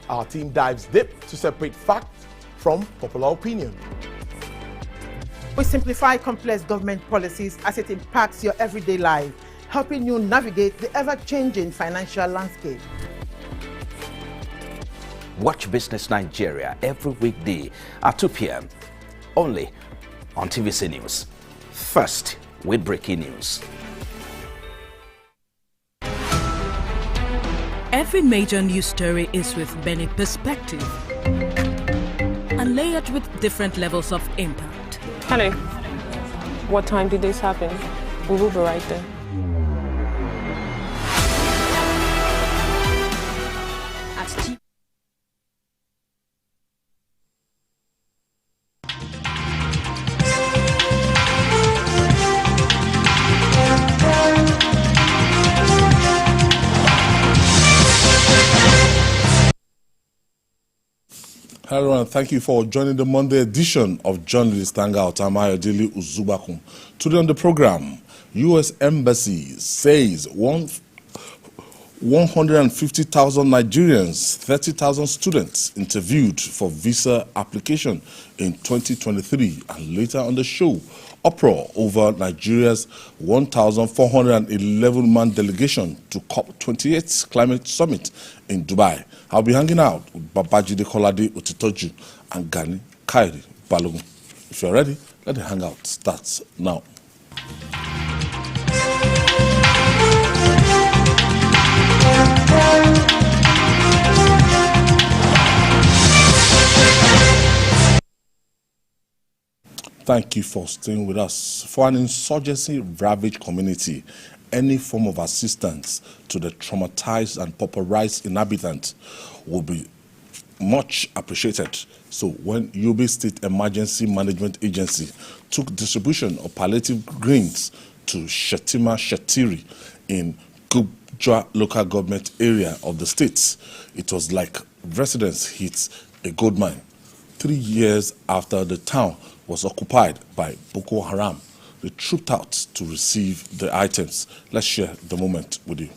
Our team dives deep to separate fact from popular opinion. We simplify complex government policies as it impacts your everyday life, helping you navigate the ever-changing financial landscape. Watch Business Nigeria every weekday at 2 p.m. only on TVC News. First, with breaking news. Every major news story is with many perspectives and layered with different levels of impact. Hello. What time did this happen? We will be right there. Hello and thank you for joining the Monday edition of Journalist Hangout. I'm Ayodele Uzubakum. Today on the program, U.S. Embassy says 150,000 Nigerians, 30,000 students interviewed for visa application in 2023. And later on the show, uproar over Nigeria's 1,411-man delegation to COP28 climate summit in Dubai. I'll be hanging out with Babajide Kolade Otitoju and Gani Kairi Balogun. If you're ready, let the hangout start now. Thank you for staying with us. For an insurgency-ravaged community, any form of assistance to the traumatized and pauperized inhabitants will be much appreciated. So when Yobe State Emergency Management Agency took distribution of palliative greens to Shetima Shetiri in Gubja local government area of the state, it was like residents hit a gold mine. 3 years after the town was occupied by Boko Haram, they trooped out to receive the items. Let's share the moment with you.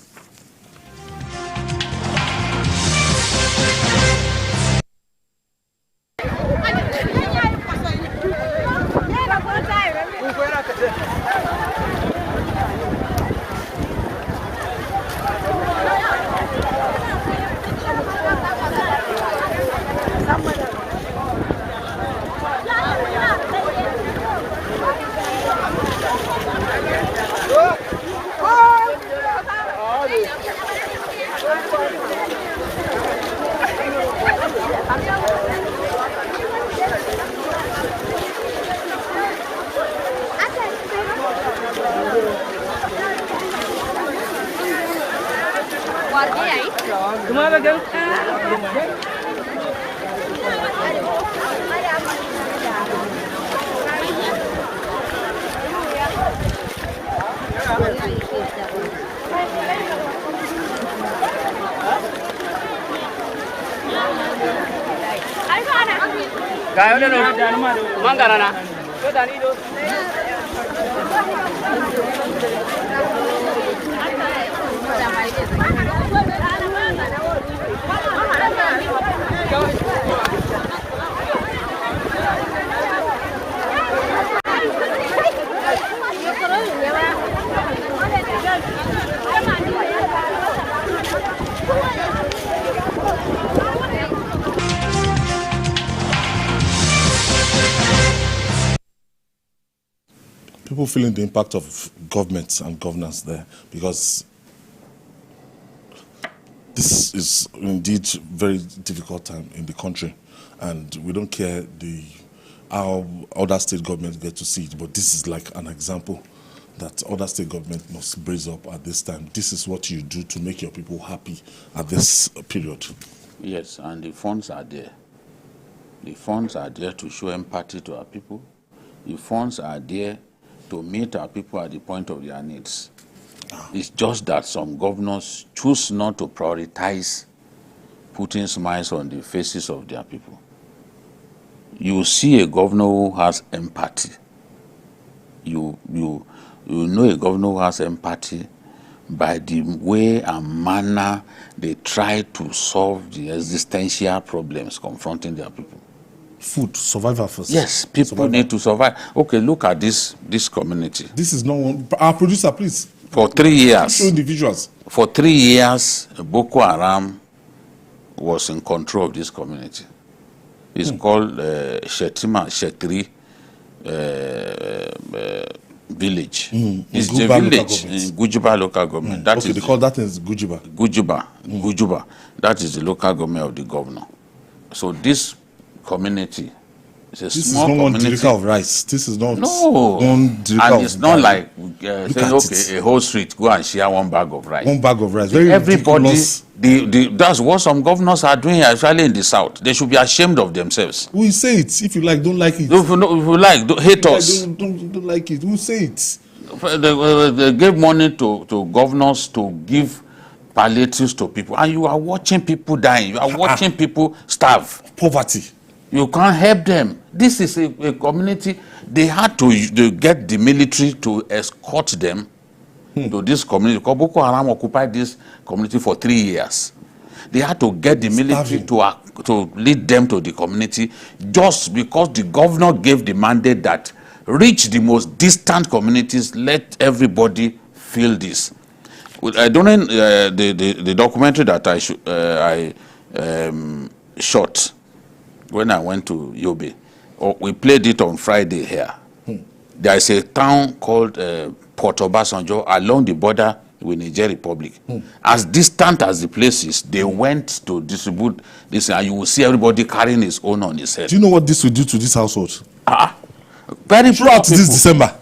People feeling the impact of government and governance there, because this is indeed very difficult time in the country, and we don't care how other state governments get to see it, but this is like an example that other state government must brace up at this time. This is what you do to make your people happy at this period. Yes, and the funds are there. The funds are there to show empathy to our people. The funds are there to meet our people at the point of their needs. It's just that some governors choose not to prioritize putting smiles on the faces of their people. You see a governor who has empathy. You know a governor who has empathy by the way and manner they try to solve the existential problems confronting their people. Food, survival first. Yes, people need to survive. Okay, look at this community. This is not one. Our producer, please. For 3 years. Show individuals. For 3 years, Boko Haram was in control of this community. It's called Shetri village. It's a village in Gujuba local government. That okay, they call that is Gujuba. Gujuba. That is the local government of the governor. So this community is a small community. This is not one of rice. This is not one and it's not like saying, okay, a whole street, go and share one bag of rice. One bag of rice. Very everybody, that's what some governors are doing, especially in the south. They should be ashamed of themselves. We say it. If you like, don't like it. If you like, hate us. Don't like it. We say it. They gave money to governors to give palliatives to people, and you are watching people dying. You are watching people starve. Poverty. You can't help them. This is a community. They had to get the military to escort them to this community. Because Boko Haram occupied this community for 3 years. They had to get the military to lead them to the community just because the governor gave the mandate that reach the most distant communities, let everybody feel this. During the documentary that I shot, when I went to Yobe, we played it on Friday here. There is a town called Port Obasanjo along the border with Niger Republic. As distant as the place is, they went to distribute this, and you will see everybody carrying his own on his head. Do you know what this will do to this household? Very throughout this December.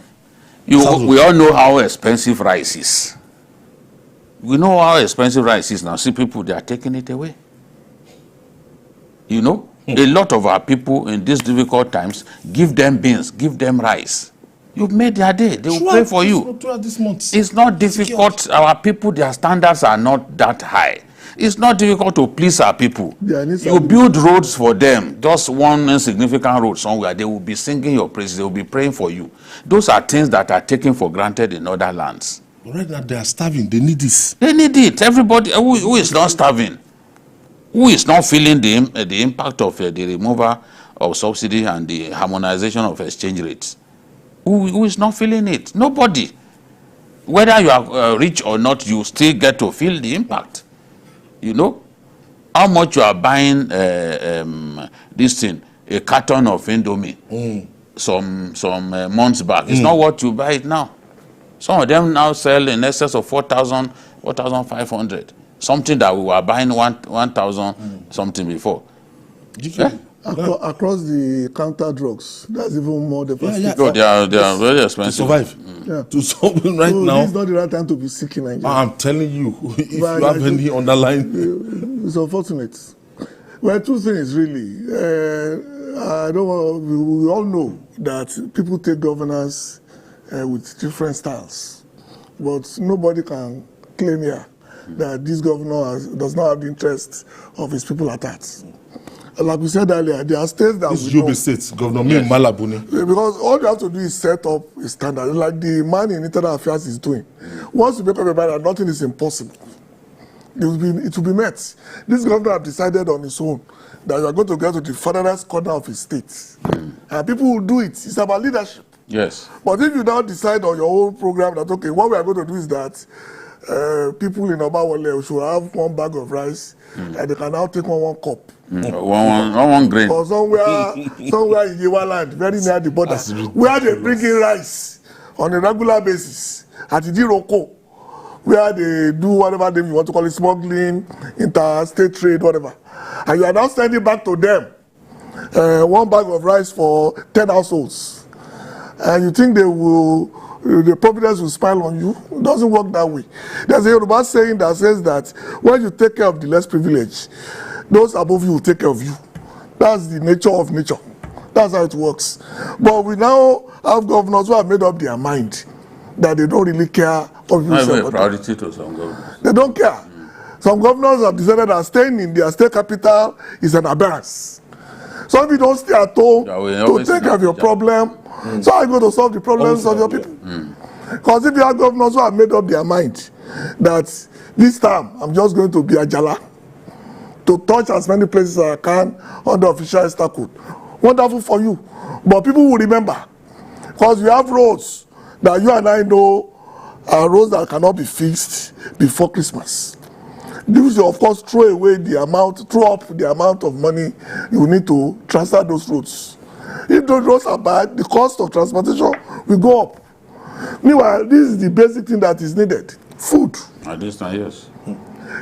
We all know how expensive rice is. We know how expensive rice is now. See, people, they are taking it away. You know? A lot of our people in these difficult times, give them beans, give them rice. You've made their day. They will pray for you. This month. It's not difficult. Our people, their standards are not that high. It's not difficult to please our people. You build roads for them, just one insignificant road somewhere. They will be singing your praises. They will be praying for you. Those are things that are taken for granted in other lands. Right now, they are starving. They need this. They need it. Everybody who is not starving, who is not feeling the impact of the removal of subsidy and the harmonization of exchange rates? Who is not feeling it? Nobody. Whether you are rich or not, you still get to feel the impact. You know? How much you are buying this thing, a carton of Indomie, some months back. It's not what you buy it now. Some of them now sell in excess of 4,000, 4,500. Something that we were buying 1,000 something before. Across the counter drugs, that's even more devastating. No, they are very expensive. To survive. To survive right now. This is not the right time to be sick in Nigeria. I'm telling you, if you have any underlying... It's unfortunate. Well, two things really. I don't want. We all know that people take governance with different styles, but nobody can claim here that this governor does not have the interest of his people at heart. Like we said earlier, there are states that this Yobe State, Governor Malabuni. Because all you have to do is set up a standard, like the man in internal affairs is doing. Once you make up your mind that nothing is impossible, it will be met. This governor has decided on his own that you are going to get to the furthest corner of his state. And people will do it. It's about leadership. Yes. But if you now decide on your own program that, okay, what we are going to do is that people in Obawale should have one bag of rice and they can now take one cup. One grain. Or somewhere in Yewa land, very near the border, where they bring in rice on a regular basis at Idiroko, where they do whatever you want to call it, smuggling, interstate trade, whatever. And you are now sending back to them one bag of rice for 10 households. And you think the providence will smile on you? It doesn't work that way. There's a Yoruba saying that says that when you take care of the less privileged, those above you will take care of you. That's the nature of nature. That's how it works. But we now have governors who have made up their mind that they don't really care for people. Not even a priority to some governors. They don't care. Some governors have decided that staying in their state capital is an aberrance. Some of you don't stay at home to take care of your problem. So how are you going to solve the problems of your people? Because if you have governors who have made up their mind that this time I'm just going to be Ajala, to touch as many places as I can on the official Easter code, wonderful for you. But people will remember, because you have roads that you and I know are roads that cannot be fixed before Christmas. This will, of course, throw up the amount of money you need to transfer those roads. If those roads are bad, the cost of transportation will go up. Meanwhile, this is the basic thing that is needed: food. At this time, yes.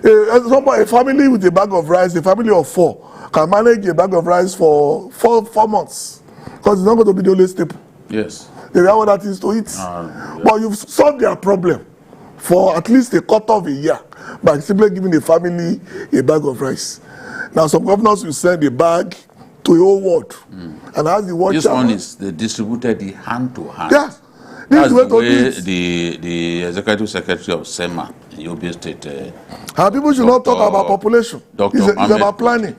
A family with a bag of rice, a family of 4, can manage a bag of rice for 4 months, because it's not going to be the only staple. Yes. They have other things to eat. Yeah. But you've solved their problem for at least a quarter of a year by simply giving the family a bag of rice. Now, some governors will send a bag to a whole world. And as the world this one is they distributed the hand to hand. Yeah. That's the way the executive secretary of SEMA in Yobe State. And people should not talk about population. It's about planning.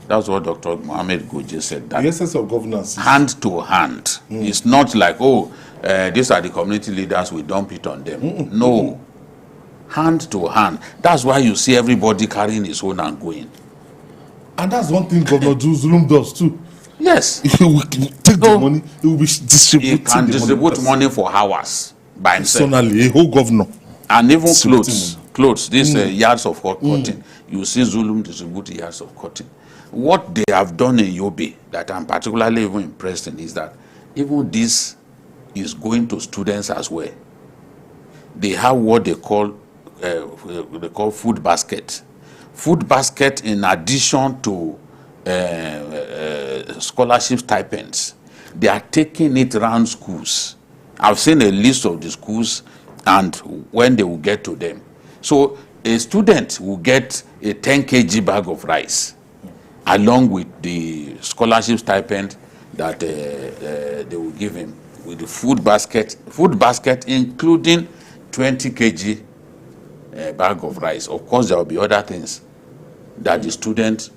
That's what Dr. Mohamed Goje said. That the essence of governance, hand to hand. It's not like, these are the community leaders, we dump it on them. No. Hand to hand. That's why you see everybody carrying his own and going. And that's one thing Governor Zulum does too. Yes. He will take the money, he will be distributing. He can distribute money for hours by himself. Personally, a whole governor. And even clothes, these yards of cotton. You see Zulum distribute yards of cotton. What they have done in Yobe that I'm particularly even impressed in is that even this is going to students as well. They have what they call food basket. Food basket in addition to scholarship stipends. They are taking it around schools. I've seen a list of the schools and when they will get to them. So a student will get a 10 kg bag of rice along with the scholarship stipend that they will give him, with the food basket including 20 kg bag of rice. Of course, there will be other things that the student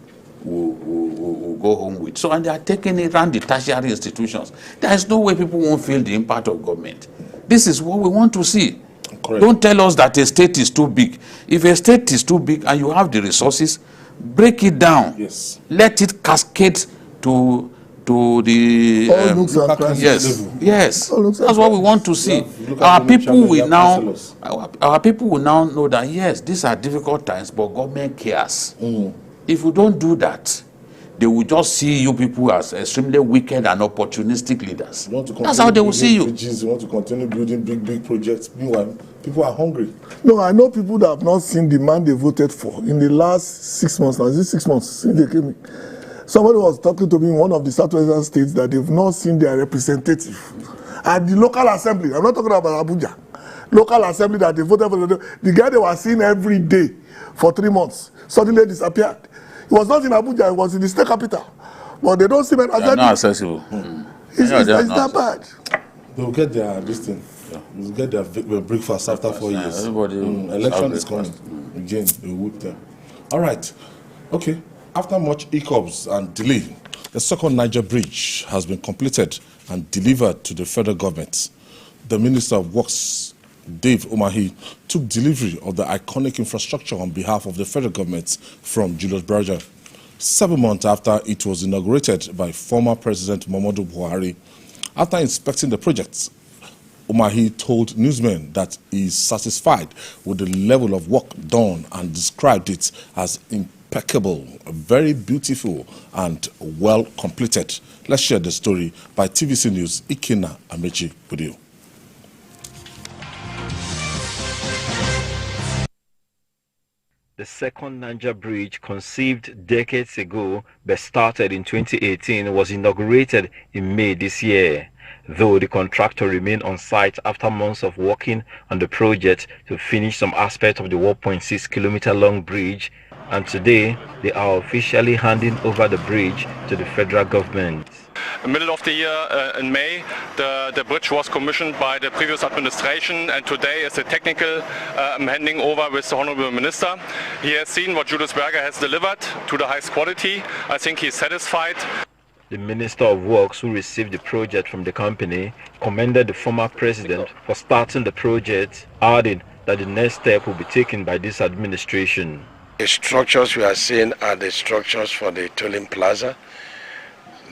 will go home with. So, and they are taking it around the tertiary institutions. There is no way people won't feel the impact of government. This is what we want to see. Correct. Don't tell us that a state is too big. If a state is too big and you have the resources, break it down. Yes. Let it cascade to the yes. That's what we want to see. Our people will now know that yes, these are difficult times, but government cares. If we don't do that, they will just see you people as extremely wicked and opportunistic leaders. That's how they will see you. Bridges, you want to continue building big projects. Meanwhile, people are hungry. No, I know people that have not seen the man they voted for in the last 6 months. Now, is it 6 months since they came in? Somebody was talking to me in one of the southwestern states that they've not seen their representative at the local assembly. I'm not talking about Abuja. Local assembly that they voted for. The guy they were seeing every day for 3 months suddenly disappeared. He was not in Abuja, he was in the state capital. But they don't see him. They are not accessible. It's that bad. They will get their thing. Yeah. They will get their breakfast after 4 years. Election is coming. Again, they will whip them. All right. Okay. After much hiccups and delay, the second Niger Bridge has been completed and delivered to the federal government. The Minister of Works, Dave Umahi, took delivery of the iconic infrastructure on behalf of the federal government from Julius Berger. 7 months after it was inaugurated by former President Muhammadu Buhari. After inspecting the project, Umahi told newsmen that he is satisfied with the level of work done and described it as impeccable, very beautiful and well completed. Let's share the story by TVC News, Ikena Amechi with you. The second Niger Bridge, conceived decades ago but started in 2018, was inaugurated in May this year. Though the contractor remained on site after months of working on the project to finish some aspects of the 1.6-kilometer long bridge, and today they are officially handing over the bridge to the federal government. Middle of the year in May, the bridge was commissioned by the previous administration, and today is a technical handing over with the Honorable Minister. He has seen what Julius Berger has delivered to the highest quality. I think he's satisfied. The Minister of Works, who received the project from the company, commended the former president for starting the project, adding that the next step will be taken by this administration. The structures we are seeing are the structures for the tolling plaza.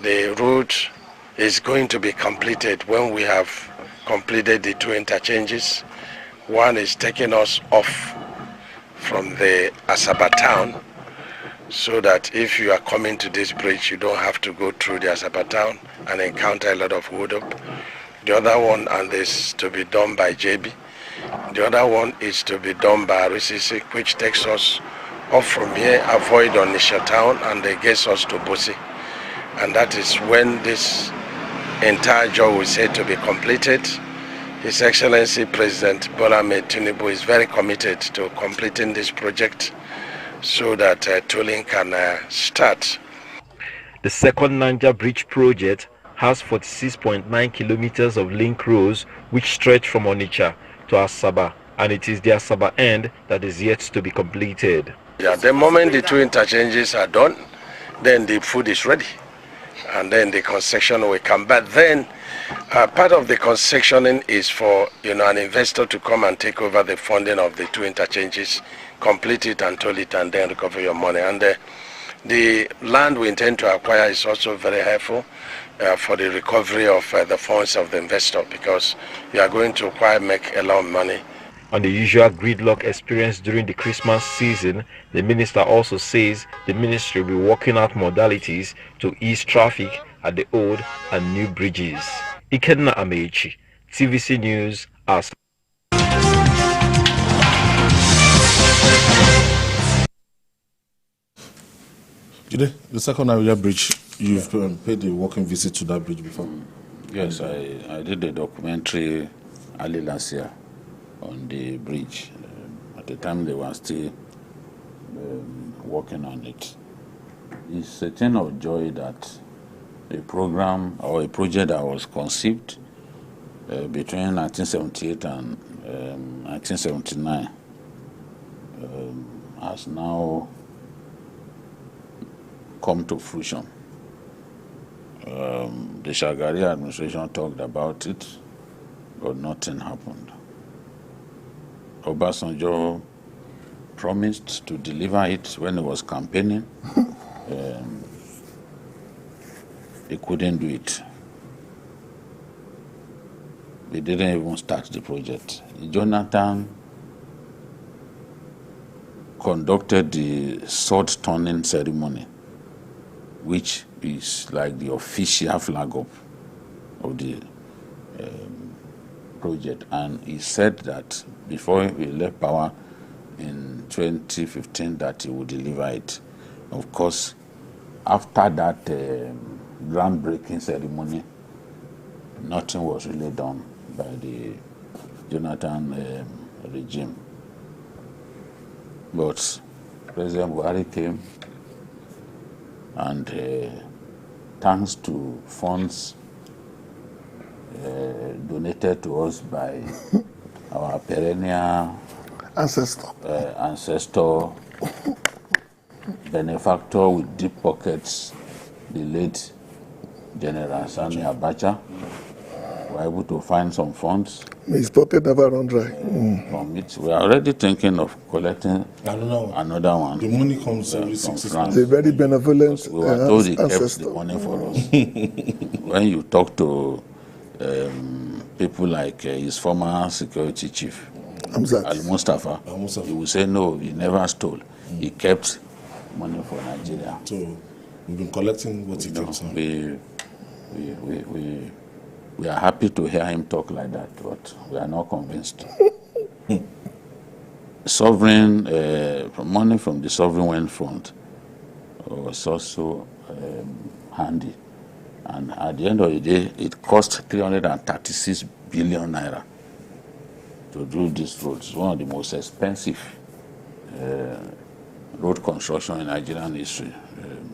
The route is going to be completed when we have completed the 2 interchanges. One is taking us off from the Asaba town, so that if you are coming to this bridge, you don't have to go through the Asaba town and encounter a lot of hold up. The other one, and this to be done by JB. The other one is to be done by RCC, which takes us off from here, avoid Onisha town, and it gets us to Bosi. And that is when this entire job is said to be completed. His Excellency President Bola Ahmed Tinubu is very committed to completing this project so that tolling can start. The second Niger Bridge project has 46.9 kilometers of link roads which stretch from Onitsha to Asaba, and it is the Asaba end that is yet to be completed. Yeah, the moment the 2 interchanges are done, then the food is ready, and then the concession will come. But then part of the concessioning is for an investor to come and take over the funding of the 2 interchanges, complete it and toll it, and then recover your money. And the land we intend to acquire is also very helpful for the recovery of the funds of the investor, because you are going to make a lot of money. On the usual gridlock experienced during the Christmas season, the minister also says the ministry will be working out modalities to ease traffic at the old and new bridges. Ikenna Amechi, TVC News, As. Jide, the second Nigeria bridge, you've paid a walking visit to that bridge before? Yes, I did a documentary early last year on the bridge. At the time they were still working on it. It's a thing of joy that a program or a project that was conceived between 1978 and 1979 has now come to fruition. The Shagari administration talked about it, but nothing happened. Obasanjo promised to deliver it when he was campaigning. He couldn't do it. They didn't even start the project. Jonathan conducted the sword turning ceremony, which is like the official flag up of the project. And he said that before he left power in 2015 that he would deliver it. Of course, after that groundbreaking ceremony, nothing was really done by the Jonathan regime. But President Buhari came, and thanks to funds donated to us by our perennial ancestor, benefactor with deep pockets, the late General Sani Abacha, were able to find some funds. His pocket never run dry. From it, we are already thinking of collecting another one. The money comes every 6 months. The very benevolent we were told he ancestor. kept the money for us. When you talk to people like his former security chief, Ali Mustafa, he will say no, he never stole. He kept money for Nigeria. So we've been collecting what he kept. We are happy to hear him talk like that, but we are not convinced. Sovereign money from the sovereign wealth fund was also handy, and at the end of the day, it cost 336 billion naira to do this road. It's one of the most expensive road construction in Nigerian history.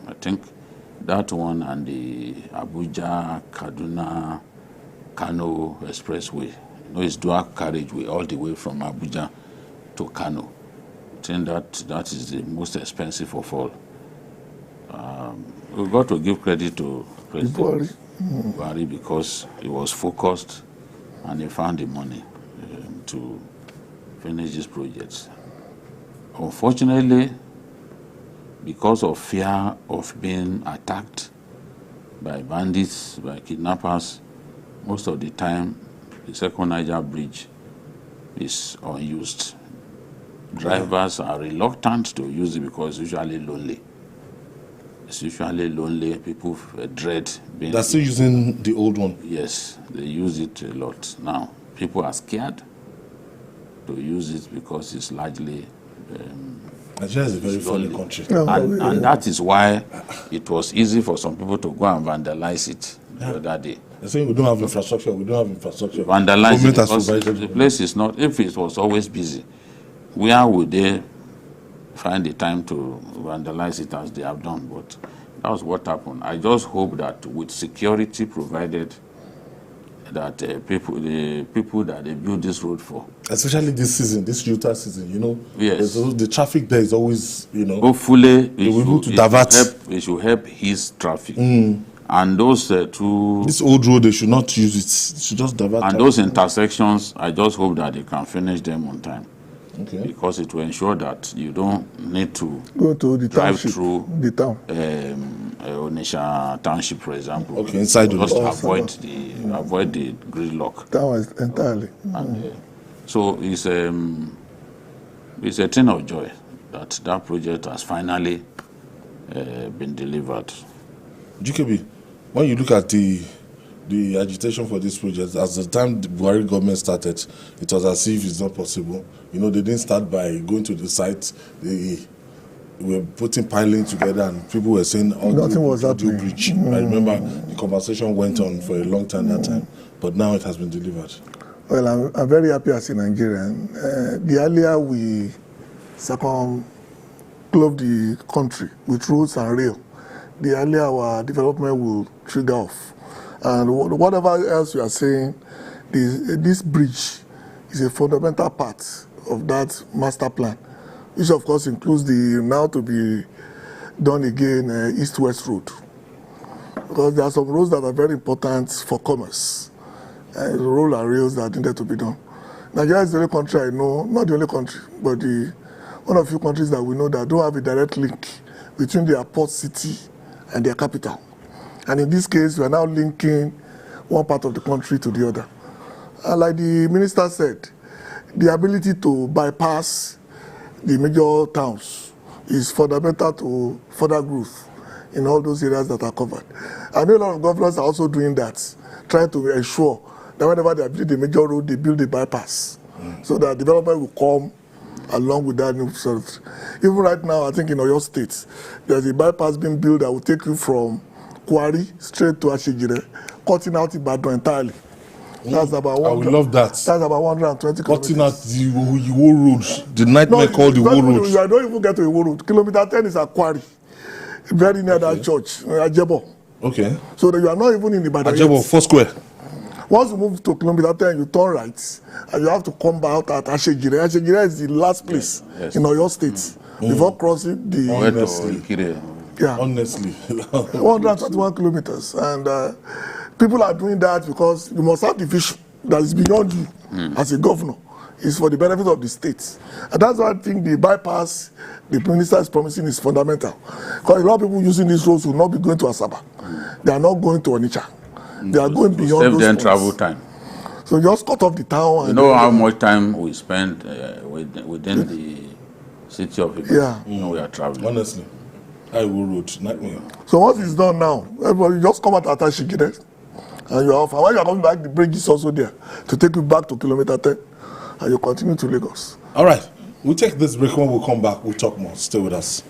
I think that one and the Abuja, Kaduna, Kano Expressway. It's dual carriageway all the way from Abuja to Kano. I think that is the most expensive of all. We've got to give credit to President Buhari, because he was focused and he found the money to finish these projects. Unfortunately, because of fear of being attacked by bandits, by kidnappers, most of the time the second Niger bridge is unused. Drivers are reluctant to use it because it's usually lonely. It's usually lonely. People dread being... They're still using the old one? Yes, they use it a lot. Now, people are scared to use it because it's largely... Nigeria is a very funny country. And that is why it was easy for some people to go and vandalize it the other day. They're saying we don't have infrastructure, we don't have infrastructure. Vandalize it because the place is not... If it was always busy, where would they find the time to vandalize it as they have done? But that was what happened. I just hope that with security provided, that the people that they build this road for, especially this season, this Utah season, you know, yes, the traffic there is always, you know, hopefully it should help his traffic. And those this old road, they should not use it. They should just divert. And those intersections, I just hope that they can finish them on time. Okay. Because it will ensure that you don't need to go to the drive township, through the town. Onisha Township, for example. Okay, inside just the avoid the gridlock. That was entirely. And, so it's a thing of joy that project has finally been delivered. GKB, when you look at the agitation for this project, as the time the Buhari government started, it was as if it's not possible. You know, they didn't start by going to the site. They were putting piling together, and people were saying, "Oh, nothing was happening." Bridge. I remember the conversation went on for a long time that time, but now it has been delivered. Well, I'm very happy as a Nigerian. The earlier we circumglove the country with roads and rail, the earlier our development will trigger off. And whatever else you are saying, this bridge is a fundamental part of that master plan, which of course includes the now to be done again east-west road. Because there are some roads that are very important for commerce, road and rails that needed to be done. Nigeria is the only country I know, not the only country, but one of the few countries that we know that don't have a direct link between their port city and their capital. And in this case, we are now linking one part of the country to the other. And like the minister said, the ability to bypass the major towns is fundamental to further growth in all those areas that are covered. I know a lot of governors are also doing that, trying to ensure that whenever they build a major road, they build a bypass, so that development will come along with that new service. Even right now, I think in Oyo State, there's a bypass being built that will take you from Kwari straight to Ashejire, cutting out Ibadan entirely. That's about I would love that. That's about 120 kilometers. Cutting out the Iwo Road, the nightmare called the Iwo Road. You don't even get to Iwo Road. Kilometer 10 is at Kwari, very near that church, Ajebo. Okay. So that you are not even in Ibadan. Ajebo, Foursquare. Once you move to kilometer 10, you turn right, and you have to come back at Ashejire. Ashejire is the last place in Oyo State before crossing the... Honestly. 131 kilometers. And people are doing that because you must have the vision that is beyond you as a governor. It's for the benefit of the state. And that's why I think the bypass the minister is promising is fundamental. Because a lot of people using these roads will not be going to Asaba. They are not going to Onitsha. They are going beyond save those them points. travel time. So just cut off the town. You know how much time we spend within the city of Ibadan when we are traveling. Honestly. Iwo Road, nightmare. So once it's done now, everybody just come out at Ashejire and you're off. And when you're coming back, the bridge is also there to take you back to kilometer 10 and you continue to Lagos. All right. We'll take this break. When we come back, we'll talk more. Stay with us.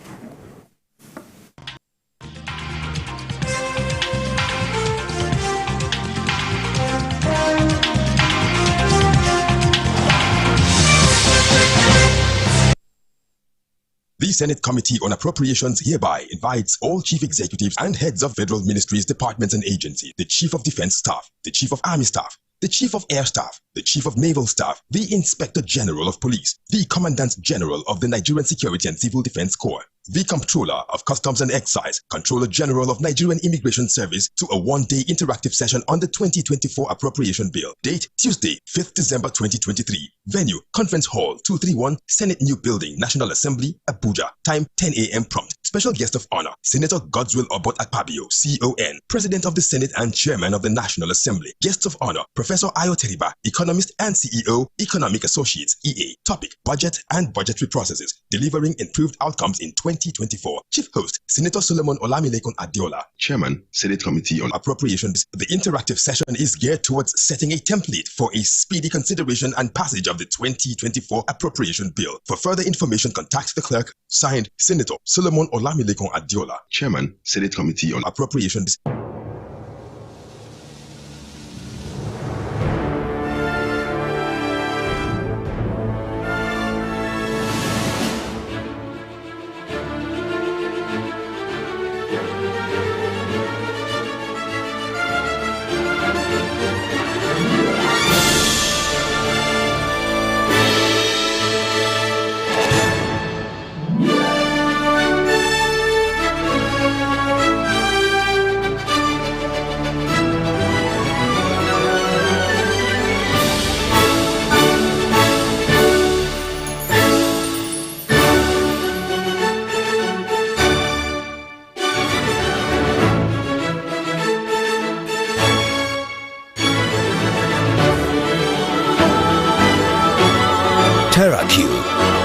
The Senate Committee on Appropriations hereby invites all chief executives and heads of federal ministries, departments, and agencies, the Chief of Defense Staff, the Chief of Army Staff, the Chief of Air Staff, the Chief of Naval Staff, the Inspector General of Police, the Commandant General of the Nigerian Security and Civil Defense Corps, the Comptroller of Customs and Excise, Controller General of Nigerian Immigration Service, to a one-day interactive session on the 2024 Appropriation Bill. Date, Tuesday, 5th December 2023. Venue, Conference Hall 231, Senate New Building, National Assembly, Abuja. Time, 10 a.m. prompt. Special guest of honor, Senator Godswill Obot Akpabio, CON, President of the Senate and Chairman of the National Assembly. Guests of honor, Professor Ayo Teriba, Economist and CEO, Economic Associates, EA. Topic, Budget and Budgetary Processes, Delivering Improved Outcomes in 2024. Chief host, Senator Solomon Olamilekun Adiola, Chairman, Senate Committee on Appropriations. The interactive session is geared towards setting a template for a speedy consideration and passage of the 2024 Appropriation Bill. For further information, contact the clerk. Signed, Senator Solomon Olamilekun Adiola, Chairman, Senate Committee on Appropriations.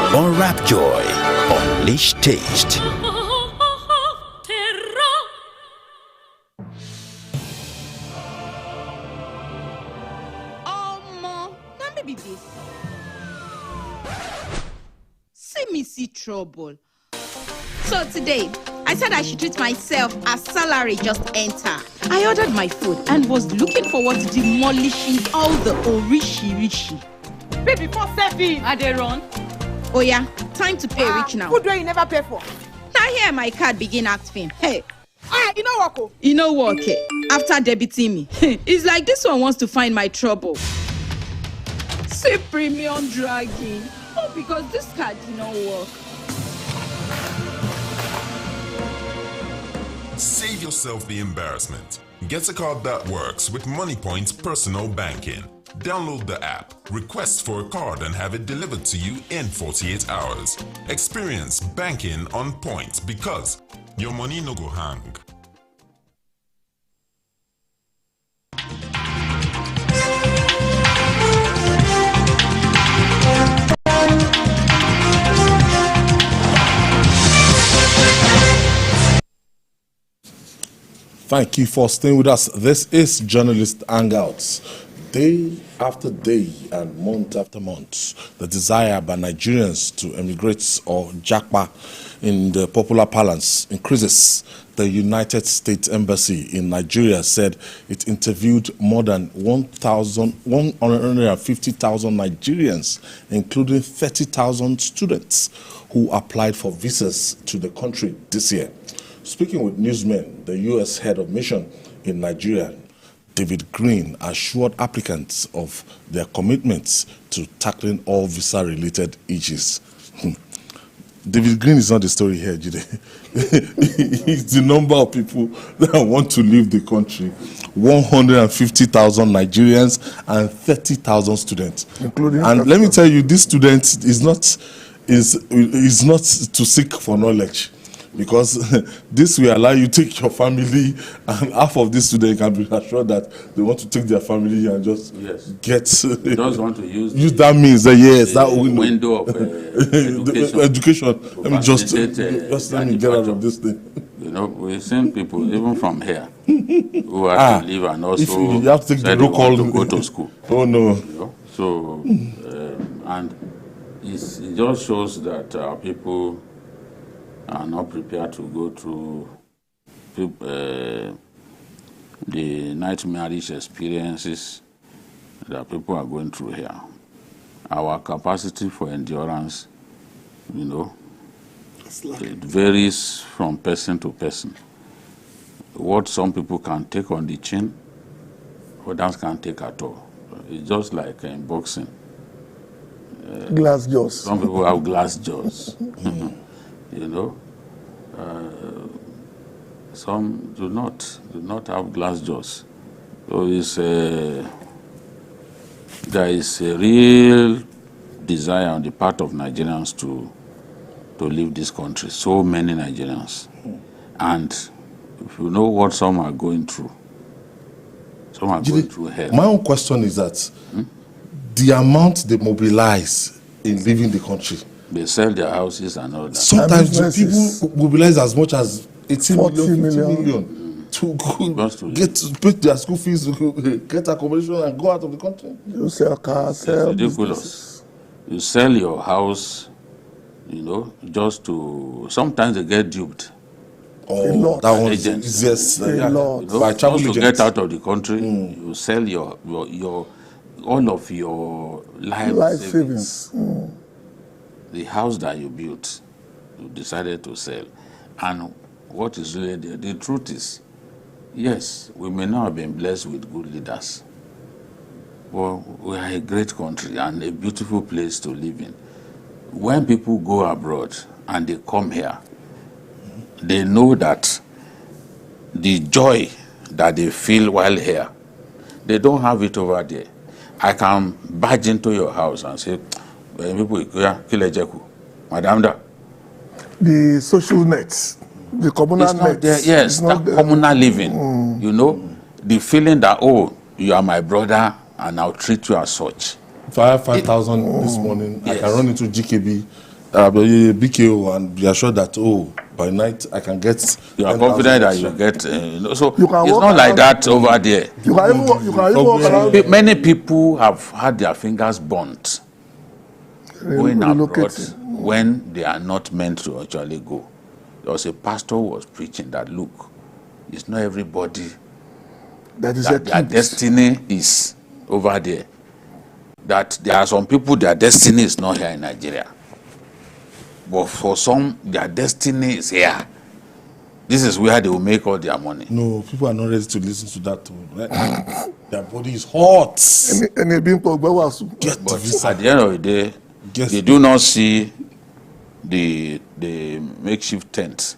Unwrap joy, unleash taste. See me see trouble. So today, I said I should treat myself as salary just enter. I ordered my food and was looking forward to demolishing all the orishi. Baby, before serving. Are they run? Oh yeah, time to pay rich now. Food where you never pay for. Now here my card begin act film. Hey. You know what? You know what, okay? After debiting me. It's like this one wants to find my trouble. Say premium dragging. Oh, because this card did not work. Save yourself the embarrassment. Get a card that works with MoneyPoint's personal banking. Download the app, request for a card and have it delivered to you in 48 hours. Experience banking on point because your money no go hang. Thank you for staying with us. This is Journalist Hangouts. Day after day and month after month, the desire by Nigerians to emigrate or japa in the popular parlance increases. The United States Embassy in Nigeria said it interviewed more than 150,000 Nigerians, including 30,000 students who applied for visas to the country this year. Speaking with newsmen, the U.S. head of mission in Nigeria, David Green, assured applicants of their commitments to tackling all visa-related issues. David Green is not the story here, Jide. It's the number of people that want to leave the country. 150,000 Nigerians and 30,000 students. Including and let me tell you, this student is not to seek for knowledge. Because this will allow you to take your family, and half of this student can be assured that they want to take their family and just get. They just want to use that means that that window of education. Let me just let me get out of this thing. You know, we've seen people even from here who have to leave and also you have to take the local to go to school. Oh no! You know? So and it just shows that our people are not prepared to go through the nightmarish experiences that people are going through here. Our capacity for endurance, you know, it varies from person to person. What some people can take on the chin, others can't take at all. It's just like in boxing. Glass jaws. Some people have glass jaws. You know, Some do not have glass jaws. So there is a real desire on the part of Nigerians to leave this country. So many Nigerians. And if you know what some are going through, some are going through hell. My own question is that the amount they mobilize in leaving the country. They sell their houses and all that. Sometimes the people mobilize as much as 18 million, 50 million to get to pay their school fees, get accommodation and go out of the country. You sell cars, sell ridiculous. You sell your house, just to, sometimes they get duped. Oh, that one is easiest. By travel to get out of the country, you sell all of your life savings. The house that you built, you decided to sell. And what is really the truth is, yes, we may not have been blessed with good leaders, but we are a great country and a beautiful place to live in. When people go abroad and they come here, they know that the joy that they feel while here, they don't have it over there. I can barge into your house and say, Madam da. The social nets, the communal nets. There, yes, that communal living. The feeling that, oh, you are my brother and I'll treat you as such. If I have 5,000 this morning, yes, I can run into GKB, BKO, and be assured that, oh, by night I can get. You are confident that you get. So it's not like that over there. You can even walk around. Many people have had their fingers burnt going abroad when they are not meant to actually go. There was a pastor who was preaching that, look, it's not everybody that their destiny is over there. That there are some people, their destiny is not here in Nigeria. But for some, their destiny is here. This is where they will make all their money. No, people are not ready to listen to that too. Right? Their body is hot. But at the end of the day, they do not see the makeshift tent.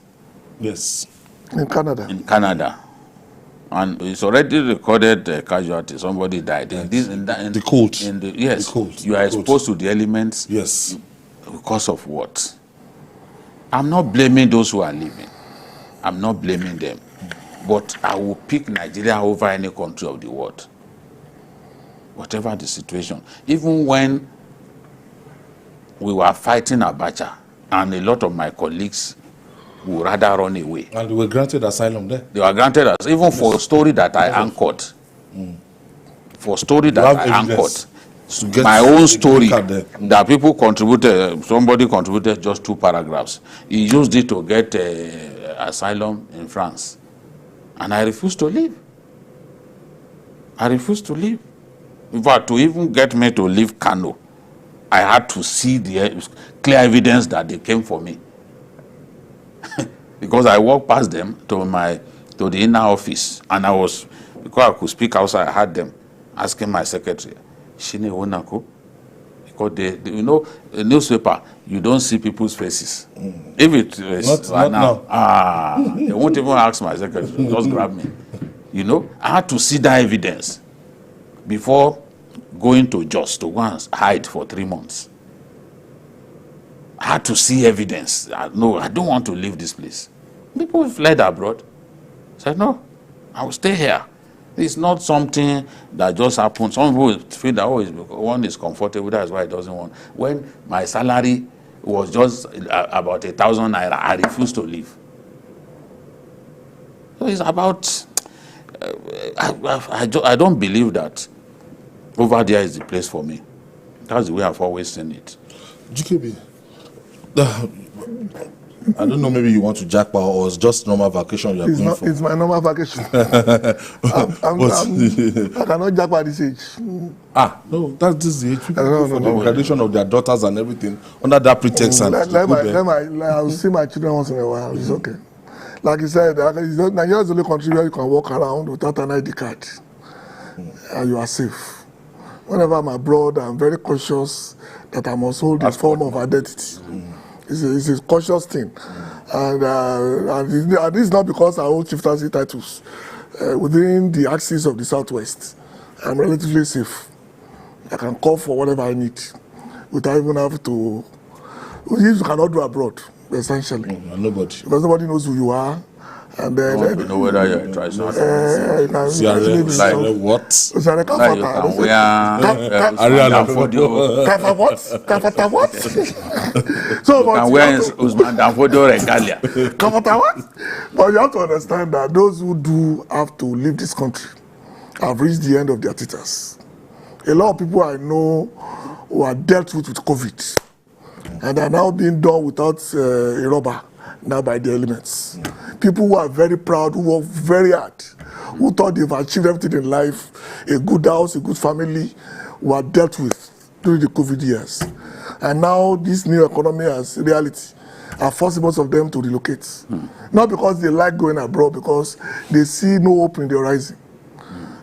Yes. In Canada. In Canada. And it's already recorded casualty. Somebody died. The cold. Yes. The cold. You are exposed to the elements. Yes. Because of what? I'm not blaming those who are leaving. I'm not blaming them. But I will pick Nigeria over any country of the world. Whatever the situation. Even when we were fighting Abacha, and a lot of my colleagues would rather run away. And they were granted asylum there? They were granted asylum, even for a story that I anchored. For a story that I anchored. My own story that people contributed, somebody contributed just 2 paragraphs. He used it to get asylum in France. And I refused to leave. I refused to leave. In fact, to even get me to leave Kano, I had to see the clear evidence that they came for me. Because I walked past them to the inner office, and because I could speak outside, I had them asking my secretary, Shine Onako, because a newspaper, you don't see people's faces. If it is right now, they won't even ask my secretary, just grab me. I had to see that evidence before going to Jos to go and hide for 3 months. I had to see evidence. No, I don't want to leave this place. People fled abroad. I said, no, I will stay here. It's not something that just happens. Some people feel that, one is comfortable, that's why it doesn't want. When my salary was just about 1,000 naira, I refused to leave. So it's about, I don't believe that over there is the place for me. That's the way I've always seen it. GKB, I don't know, maybe you want to jackpot or it's just normal vacation you are going for. It's my normal vacation. I cannot jackpot this age. No, this is the age. People for the graduation of their daughters and everything under that pretext. I'll see my children once in a while. It's okay. Like you said, Nigeria is the only country where you can walk around without an ID card. And you are safe. Whenever I'm abroad, I'm very cautious that I must hold a form of identity. It's a cautious thing. And this is not because I hold chieftaincy titles. Within the axis of the Southwest, I'm relatively safe. I can call for whatever I need without even having to. You cannot do abroad, essentially. Nobody. Because nobody knows who you are. And then you know whether you're a tricycle. Like what? Like you can wear what? So you can wear Usman Danfodio regalia. What? But you have to understand that those who do have to leave this country have reached the end of their teethers. A lot of people I know who are dealt with COVID, and are now being done without a rubber, now by the elements. People who are very proud, who work very hard, who thought they've achieved everything in life, a good house, a good family, who are dealt with during the COVID years. And now this new economy as reality are forcing most of them to relocate. Not because they like going abroad, because they see no hope in the horizon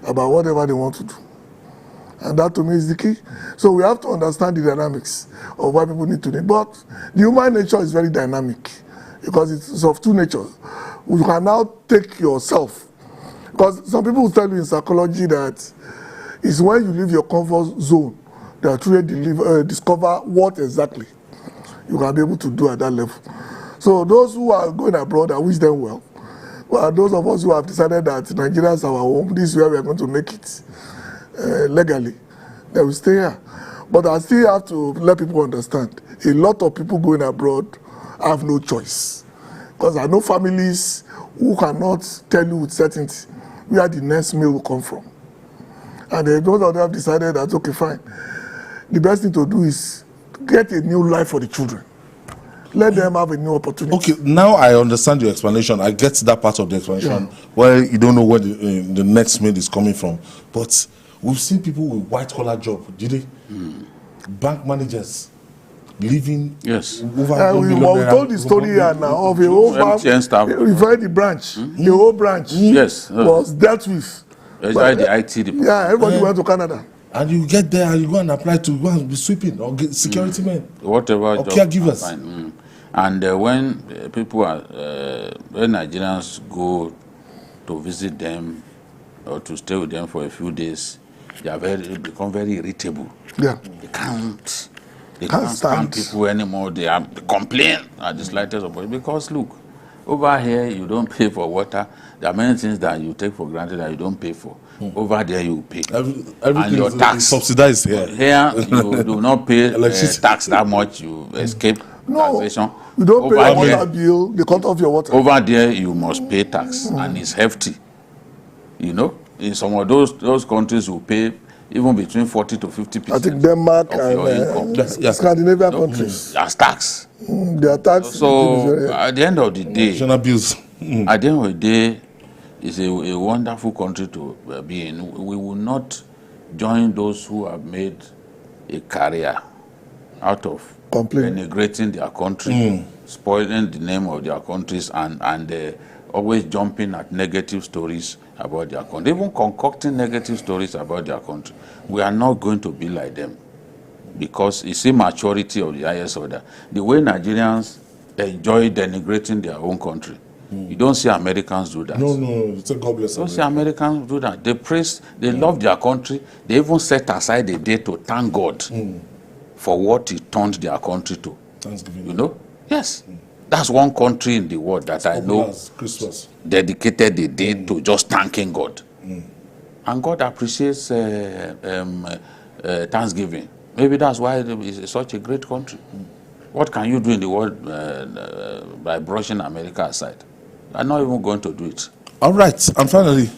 about whatever they want to do. And that to me is the key. So we have to understand the dynamics of what people need to do. But the human nature is very dynamic because it's of two natures. You can now take yourself. Because some people will tell you in psychology that it's when you leave your comfort zone that you really discover what exactly you can be able to do at that level. So those who are going abroad, I wish them well. Well, those of us who have decided that Nigeria is our home, this is where we are going to make it legally, they will stay here. But I still have to let people understand, a lot of people going abroad have no choice. Because I know families who cannot tell you with certainty where the next meal will come from. And those of them have decided that, okay, fine. The best thing to do is get a new life for the children. Let them have a new opportunity. Okay, now I understand your explanation. I get that part of the explanation where you don't know where the next meal is coming from. But we've seen people with white-collar job, did they? Bank managers living over we told the story here now of a whole bank, referred the branch, the whole branch was dealt with. By the IT department. Yeah, everybody went to Canada. And you get there and you go and apply to go and be sweeping or get security men. Whatever or job caregivers. And when people are, when Nigerians go to visit them or to stay with them for a few days, they become very irritable. Yeah. They can't stand people anymore. They complain at the slightest opportunity. Because look, over here you don't pay for water. There are many things that you take for granted that you don't pay for. Over there you pay. Everything and your tax is subsidized here. Here you do not pay tax that much. You escape taxation. You don't pay your water bill. They cut off your water. Over there you must pay tax, and it's hefty. You know, in some of those countries you pay even between 40 to 50%. I think Denmark and Scandinavian countries. As tax. Their tax. So at the end of the day, at the end of the day, it's a wonderful country to be in. We will not join those who have made a career out of denigrating their country, spoiling the name of their countries, and always jumping at negative stories about their country, even concocting negative stories about their country. We are not going to be like them because it's immaturity of the highest order. The way Nigerians enjoy denigrating their own country, you don't see Americans do that. No, it's a God bless. You don't see Americans do that. They praise, they love their country. They even set aside a day to thank God for what He turned their country to. Thanksgiving. You know? Yes. That's one country in the world that I know dedicated a day to just thanking God. And God appreciates Thanksgiving. Maybe that's why it's such a great country. What can you do in the world by brushing America aside? I'm not even going to do it. All right, and finally,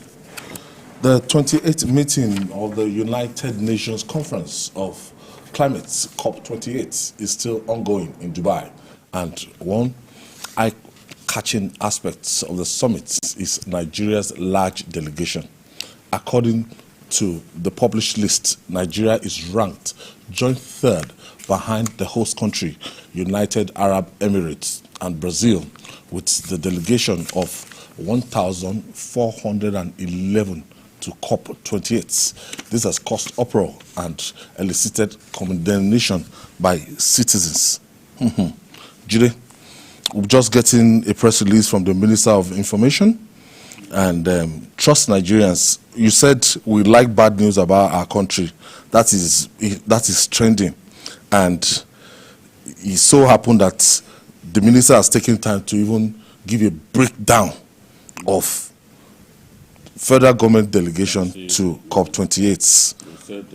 the 28th meeting of the United Nations Conference of Climate, COP28, is still ongoing in Dubai. And one eye-catching aspect of the summit is Nigeria's large delegation. According to the published list, Nigeria is ranked joint third behind the host country, United Arab Emirates and Brazil, with the delegation of 1,411 to COP28. This has caused uproar and elicited condemnation by citizens. Jide, we're just getting a press release from the Minister of Information. And trust Nigerians. You said we like bad news about our country. That is trending. And it so happened that the minister has taken time to even give a breakdown of federal government delegation to COP28. You said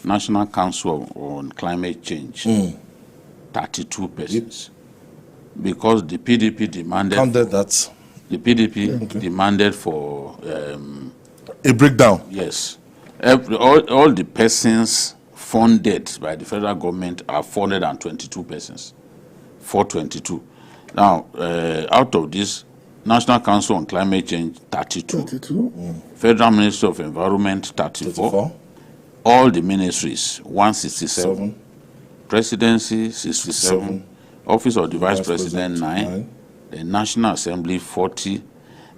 National Council on Climate Change, 32 persons. Yep. Because the PDP demanded... Counted that. The PDP demanded for... a breakdown. Yes. All the persons funded by the federal government are 422 persons. 422. Now, out of this, National Council on Climate Change, 32. Federal Ministry of Environment, 34. All the ministries, 167. Presidency, 67. Office of the Vice President, 9. The National Assembly, 40.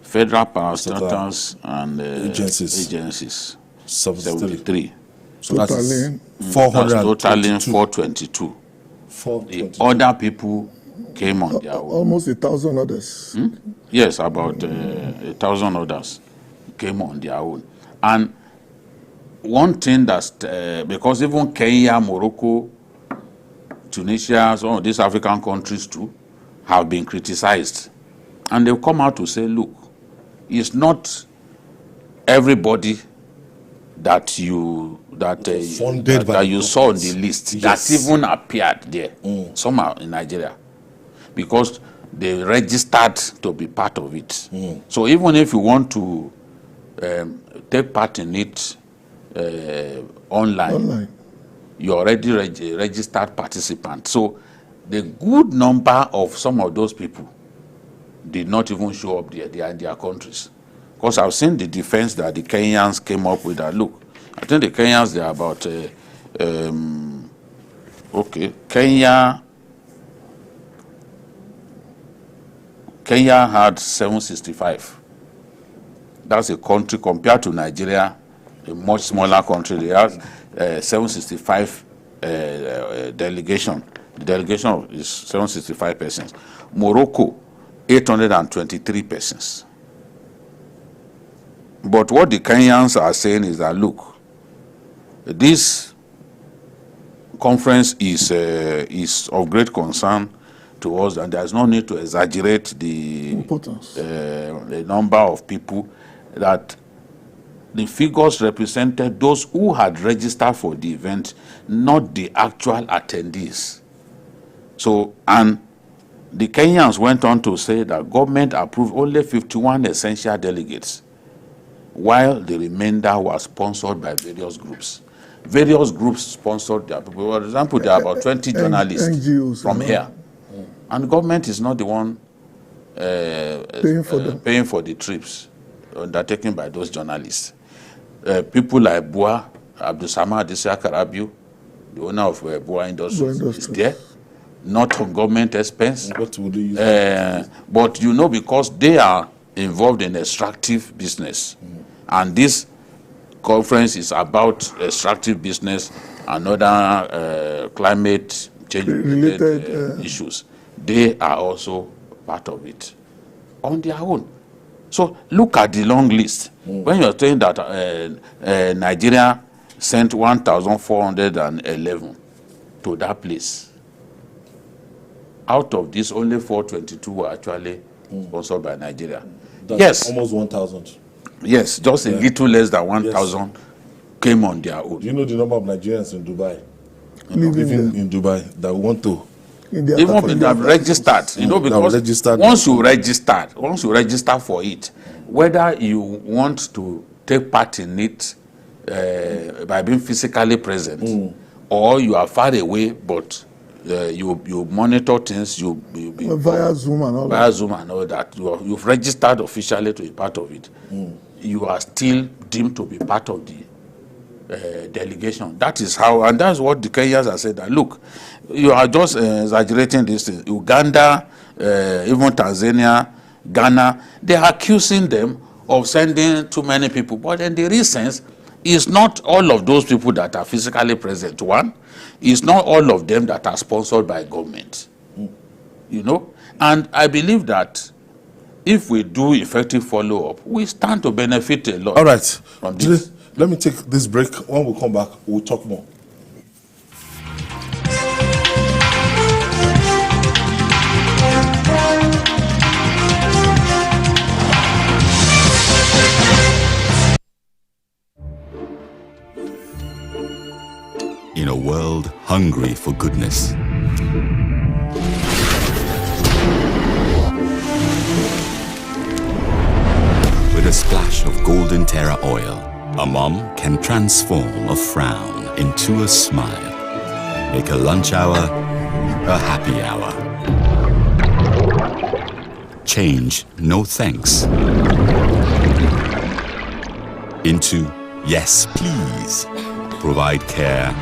Federal parastatals and agencies 73. So that's 422. The other people came on their own. Almost 1,000 others. Yes, about 1,000 others came on their own. And one thing that's, because even Kenya, Morocco, Tunisia, some of these African countries too, have been criticized. And they've come out to say, look, it's not everybody that you saw on the list that even appeared there. Some are in Nigeria because they registered to be part of it. So even if you want to take part in it online, you're already registered participant. So the good number of some of those people did not even show up there. They are in their countries. Because I've seen the defense that the Kenyans came up with that. Look, I think the Kenyans, they are about, Kenya had 765. That's a country compared to Nigeria, a much smaller country. They have 765 delegation. The delegation is 765 persons. Morocco, 823 persons. But what the Kenyans are saying is that, look, this conference is of great concern to us, and there's no need to exaggerate the importance, the number of people, that the figures represented those who had registered for the event, not the actual attendees. So, and the Kenyans went on to say that government approved only 51 essential delegates, while the remainder was sponsored by various groups. Various groups sponsored their people. For example, there are about 20 journalists NGOs, from here. And the government is not the one paying for the trips undertaken by those journalists. People like Bua, Abdulsamad Karabiu, the owner of Bua Industries, is there. Not on government expense. What would they use? But you know, because they are involved in extractive business. And this conference is about extractive business and other climate change related issues. They are also part of it on their own. So look at the long list. When you're saying that Nigeria sent 1,411 to that place, out of this, only 422 were actually sponsored by Nigeria. That's yes. Almost 1,000. Yes, just a little less than 1,000 came on their own. Do you know the number of Nigerians in Dubai? Living in Dubai that want to... Even if they have registered, you know, because once you register for it, whether you want to take part in it by being physically present, or you are far away, but you monitor things, via Zoom and all that. You've registered officially to be part of it. You are still deemed to be part of the delegation. That is how, and that's what the Kenyans have said. That look, you are just exaggerating this thing. Uganda, even Tanzania, Ghana, they are accusing them of sending too many people. But in the real sense, it's not all of those people that are physically present. One, it's not all of them that are sponsored by government. you know. And I believe that if we do effective follow-up, we stand to benefit a lot. All right. From this. Let me take this break. When we come back, we'll talk more. In a world hungry for goodness, with a splash of golden terra oil, a mom can transform a frown into a smile. Make a lunch hour a happy hour. Change no thanks into yes please. Provide care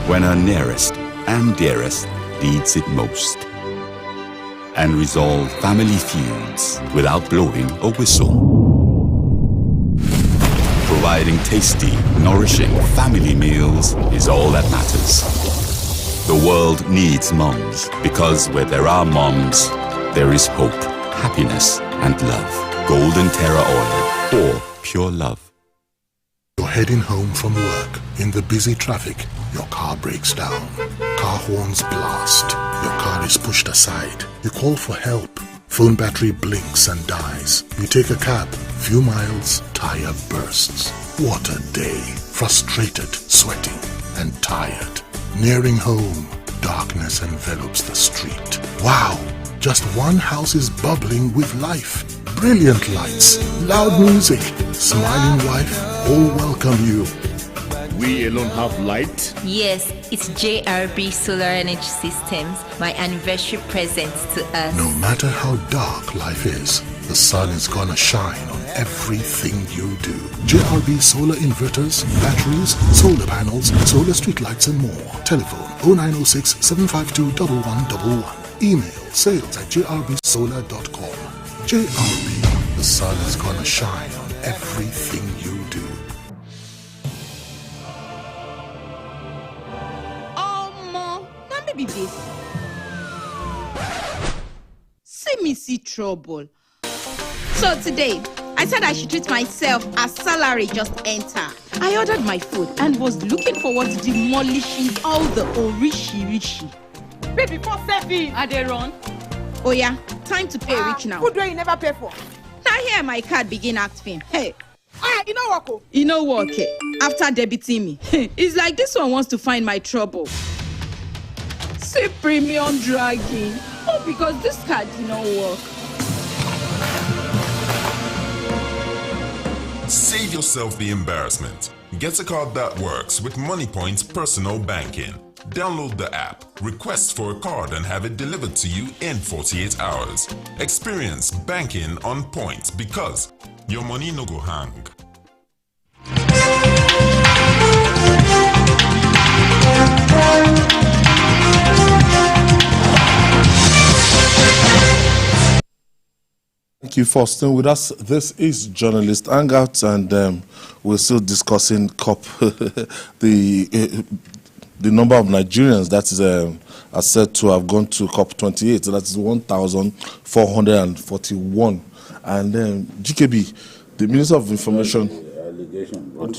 when her nearest and dearest needs it most. And resolve family feuds without blowing a whistle. Providing tasty, nourishing family meals is all that matters. The world needs moms, because where there are moms, there is hope, happiness, and love. Golden Terra Oil, or pure love. You're heading home from work. In the busy traffic, your car breaks down. Car horns blast. Your car is pushed aside. You call for help. Phone battery blinks and dies. You take a cab. Few miles, tire bursts. What a day. Frustrated, sweating, and tired. Nearing home, darkness envelops the street. Wow! Just one house is bubbling with life. Brilliant lights, loud music, smiling wife, all welcome you. We alone have light? Yes, it's JRB Solar Energy Systems, my anniversary present to us. No matter how dark life is, the sun is gonna shine on everything you do. JRB solar inverters, batteries, solar panels, solar street lights and more. Telephone 0906 752 1111. Email sales@jrbsolar.com. JRB, the sun is gonna shine on everything you do. Mom, now maybe this. See me see trouble. So today, I said I should treat myself as salary just enter. I ordered my food and was looking forward to demolishing all the orishi. Baby, before serving. Are they run? Oh yeah, time to pay rich now. Food where you never pay for. Now here my card begin acting. Hey. You know what? You know what? Okay. After debiting me, it's like this one wants to find my trouble. See premium dragging. Oh, because this card did not work. Save yourself the embarrassment. Get a card that works with MoneyPoint's personal banking. Download the app, request for a card and have it delivered to you in 48 hours. Experience banking on point because your money no go hang. Thank you for staying with us. This is Journalist Hangout, and we're still discussing COP, the number of Nigerians that is are said to have gone to COP 28. So that's 1,441. And GKB, the Minister of Information.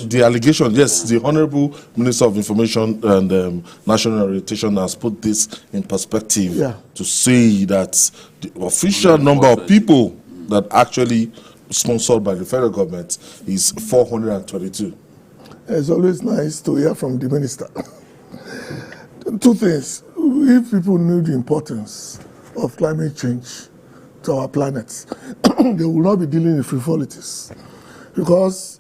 The allegation, yes, the Honorable Minister of Information and National Orientation has put this in perspective to say that the official number of people that actually sponsored by the federal government is 422. It's always nice to hear from the minister. Two things. If people knew the importance of climate change to our planet, they will not be dealing with frivolities. Because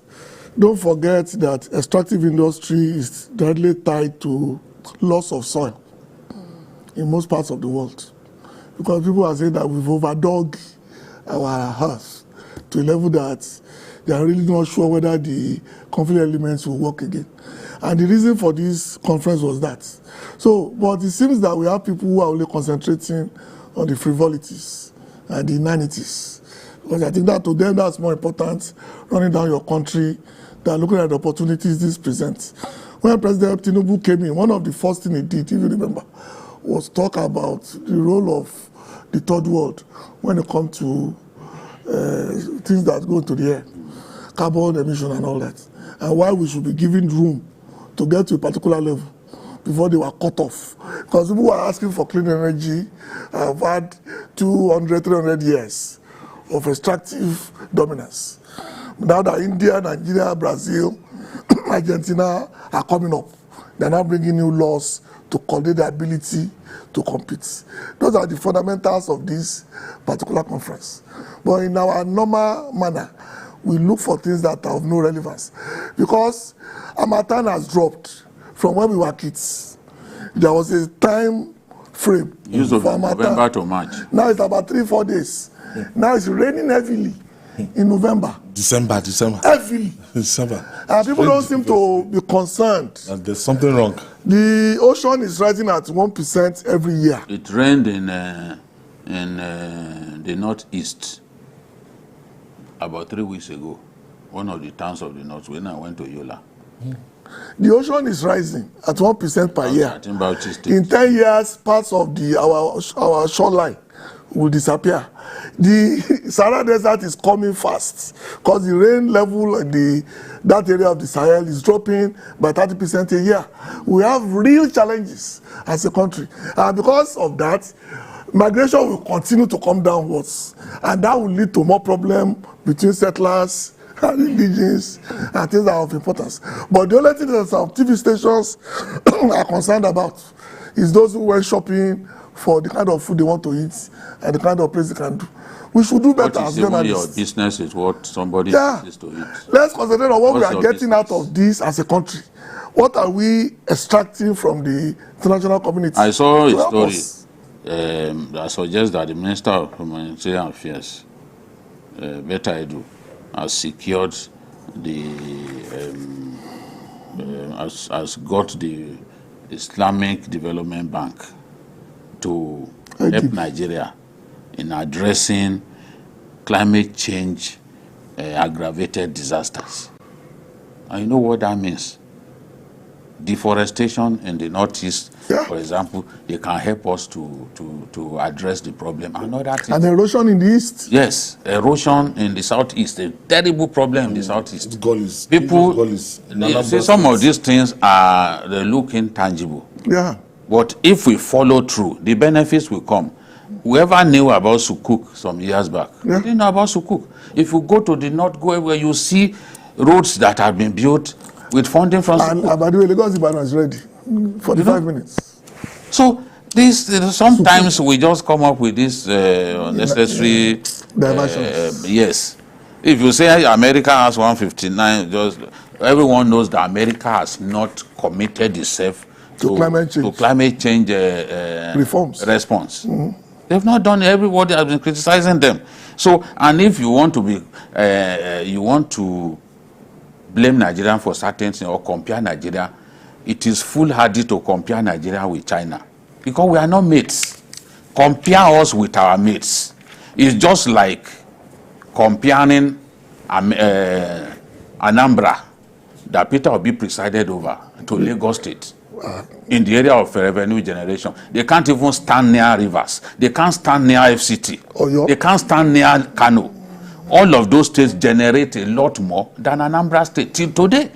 don't forget that extractive industry is directly tied to loss of soil in most parts of the world. Because people are saying that we've overdug our earth to a level that they are really not sure whether the conflict elements will work again. And the reason for this conference was that. So, but it seems that we have people who are only concentrating on the frivolities and the inanities. Because I think that to them that's more important, running down your country, than looking at the opportunities this presents. When President Tinubu came in, one of the first things he did, if you remember, was talk about the role of the third world when it comes to things that go into the air, carbon emission and all that, and why we should be giving room to get to a particular level before they were cut off. Because people were asking for clean energy. I've had 200, 300 years of extractive dominance. Now that India, Nigeria, Brazil, Argentina are coming up, they're now bringing new laws to coordinate the ability to compete. Those are the fundamentals of this particular conference. But in our normal manner, we look for things that are of no relevance. Because Harmattan has dropped from when we were kids. There was a time frame Use of November to March. Now it's about 3-4 days. Now it's raining heavily in November. December. Heavily. December. And people don't seem to be concerned. And there's something wrong. The ocean is rising at 1% every year. It rained in the northeast about 3 weeks ago. One of the towns of the north, when I went to Yola. The ocean is rising at 1% per year. In In 10 years, parts of our shoreline will disappear. The Sahara Desert is coming fast because the rain level in that area of the Sahel is dropping by 30% a year. We have real challenges as a country. And because of that, migration will continue to come downwards. And that will lead to more problems between settlers and indigenous and things that are of importance. But the only thing that some TV stations are concerned about is those who went shopping for the kind of food they want to eat and the kind of place they can do. We should do better as journalists. journalists. Your business is what somebody is to eat. Let's concentrate on what we are getting business? out of this as a country. What are we extracting from the international community? I saw to a help story us? that suggests that the Minister of Humanitarian Affairs, Beta Edu, has secured has got the Islamic Development Bank to help Nigeria in addressing climate change aggravated disasters. And you know what that means? Deforestation in the northeast, for example, they can help us to address the problem. Another thing, And erosion in the east? yes, erosion in the southeast, a terrible problem in the southeast. People, you see, some of these things they look intangible. Yeah. But if we follow through, the benefits will come. Whoever knew about Sukuk some years back, didn't know about Sukuk. If you go to the north, go where you see roads that have been built with funding from And by the way, Lagos Ibadan is ready. 45 minutes. So this sometimes we just come up with this unnecessary diversions. Yes. If you say America has 159, just everyone knows that America has not committed itself to climate change reforms response. They've not done. Everybody has been criticizing them. So, and if you want to be, you want to blame Nigeria for certain things or compare Nigeria, it is foolhardy to compare Nigeria with China because we are not mates. Compare us with our mates. It's just like comparing Anambra that Peter Obi presided over to Lagos State. In the area of revenue generation, they can't even stand near rivers. They can't stand near FCT. They can't stand near Kano. All of those states generate a lot more than Anambra State till today.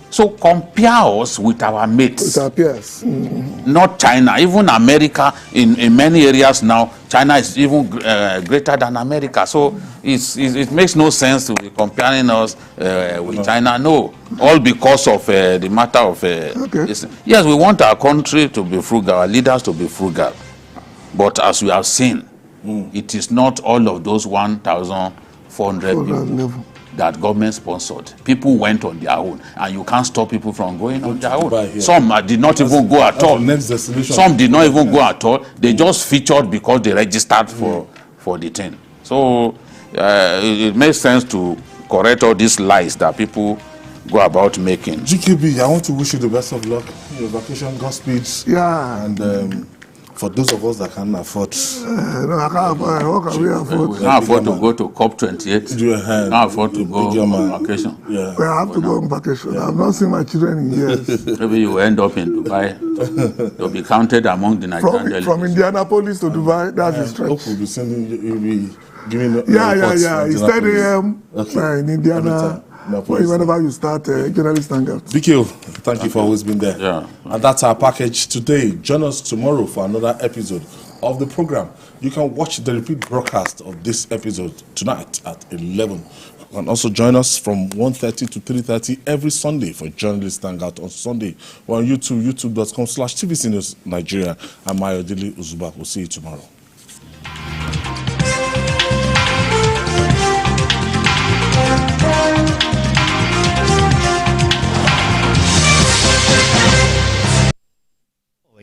So compare us with our mates. With our peers. Not China. Even America, in many areas now, China is even greater than America. So it makes no sense to be comparing us with China. No. All because of the matter of... Yes, we want our country to be frugal, our leaders to be frugal. But as we have seen, it is not all of those 1,400 people that government sponsored. People went on their own, and you can't stop people from going on their own. Some did not even go at all. Some did not even go at all. They just featured because they registered for the thing. So it makes sense to correct all these lies that people go about making. GQB, I want to wish you the best of luck in your vacation, Godspeed. Yeah. And For those of us that can't afford, no, I can't afford. How can we afford? We can't afford to go to COP28. We can't afford to go on vacation. Yeah. Well, I have to go on vacation. I've not seen my children in years. Maybe you end up in Dubai. You'll be counted among the Nigerian delegates. From Indianapolis to Dubai, that's a stretch. Hope we'll be sending you. Giving yeah. It's 10 a.m. In Indiana. Whenever you start journalist hangout. BKO, thank you for always being there. Yeah. And that's our package today. Join us tomorrow for another episode of the program. You can watch the repeat broadcast of this episode tonight at 11. You can also join us from 1:30 to 3:30 every Sunday for journalist hangout on Sunday. We're on YouTube, youtube.com/TVC News Nigeria. I'm Mayodele Uzuba. We'll see you tomorrow.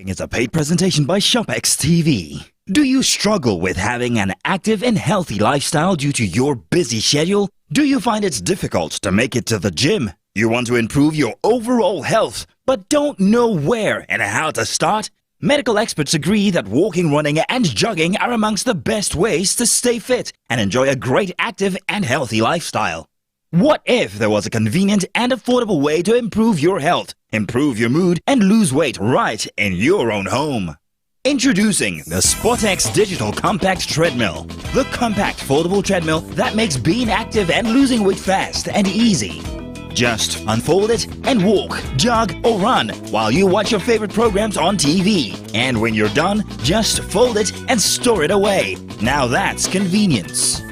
It's a paid presentation by ShopX TV. Do you struggle with having an active and healthy lifestyle due to your busy schedule? Do you find it's difficult to make it to the gym? You want to improve your overall health, but don't know where and how to start? Medical experts agree that walking, running, and jogging are amongst the best ways to stay fit and enjoy a great active and healthy lifestyle. What if there was a convenient and affordable way to improve your health, improve your mood, and lose weight right in your own home? Introducing the SportX Digital Compact Treadmill, the compact foldable treadmill that makes being active and losing weight fast and easy. Just unfold it and walk, jog, or run while you watch your favorite programs on TV. And when you're done, just fold it and store it away. Now that's convenience.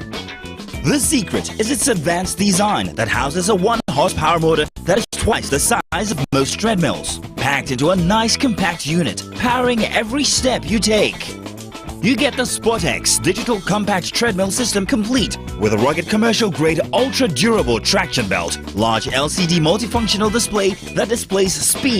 The secret is its advanced design that houses a 1-horsepower motor that is twice the size of most treadmills, packed into a nice compact unit, powering every step you take. You get the SportX Digital Compact Treadmill System complete with a rugged commercial-grade ultra-durable traction belt, large LCD multifunctional display that displays speed